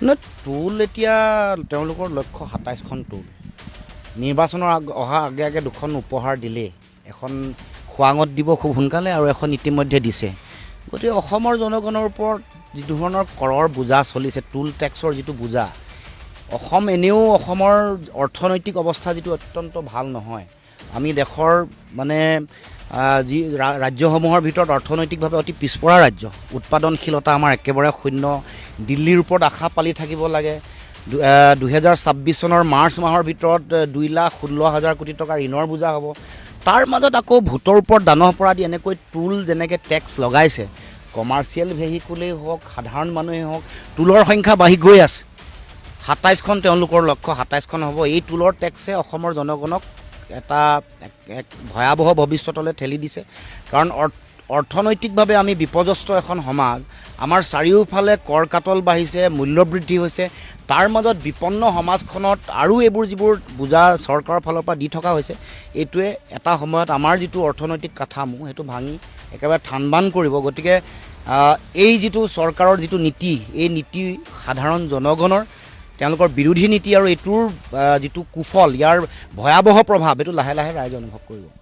টুল এতিয়া তেওঁলোকৰ লক্ষ্য ২৭খন টুল নিৰ্বাচনৰ অহা আগে আগে দুখন উপহাৰ দিলে এখন খোৱাঙত দিব খুব সোনকালে আৰু এখন ইতিমধ্যে দিছে গতিকে অসমৰ জনগণৰ ওপৰত যিটো ধৰণৰ কৰৰ বোজা চলিছে টুল টেক্সৰ যিটো বোজা অসম এনেও অসমৰ অৰ্থনৈতিক অৱস্থা যিটো অত্যন্ত ভাল নহয় আমি দেশৰ মানে যি ৰাজ্যসমূহৰ ভিতৰত অৰ্থনৈতিকভাৱে অতি পিছপৰা ৰাজ্য উৎপাদনশীলতা আমাৰ একেবাৰে শূন্য দিল্লীৰ ওপৰত আশা পালি থাকিব লাগে ২০২৬ চনৰ মাৰ্চ মাহৰ ভিতৰত ২,১৬,০০০ কোটি টকাৰ ঋণৰ বোজা হ'ব তাৰ মাজত আকৌ ভোটৰ ওপৰত দানহ পৰা দি এনেকৈ টুল যেনেকৈ টেক্স লগাইছে কমাৰ্চিয়েল ভেহিকুলেই হওক সাধাৰণ মানুহেই হওক টুলৰ সংখ্যা বাঢ়ি গৈ আছে ২৭খন তেওঁলোকৰ লক্ষ্য ২৭খন হ'ব এই টুলৰ টেক্সে অসমৰ জনগণক এটা এক ভয়াৱহ ভৱিষ্যতলৈ ঠেলি দিছে কাৰণ অৰ্থনৈতিকভাৱে আমি বিপৰ্যস্ত এখন সমাজ আমাৰ চাৰিওফালে কৰ কাটল বাঢ়িছে মূল্যবৃদ্ধি হৈছে তাৰ মাজত বিপন্ন সমাজখনত আৰু এইবোৰ যিবোৰ বোজা চৰকাৰৰ ফালৰ পৰা দি থকা হৈছে এইটোৱে এটা সময়ত আমাৰ যিটো অৰ্থনৈতিক কাঠামো সেইটো ভাঙি একেবাৰে থানবান কৰিব গতিকে এই যিটো চৰকাৰৰ যিটো নীতি এই নীতি সাধাৰণ জনগণৰ তেওঁলোকৰ বিৰোধী নীতি আৰু এইটোৰ যিটো কুফল ইয়াৰ ভয়াৱহ প্ৰভাৱ এইটো লাহে লাহে ৰাইজে অনুভৱ কৰিব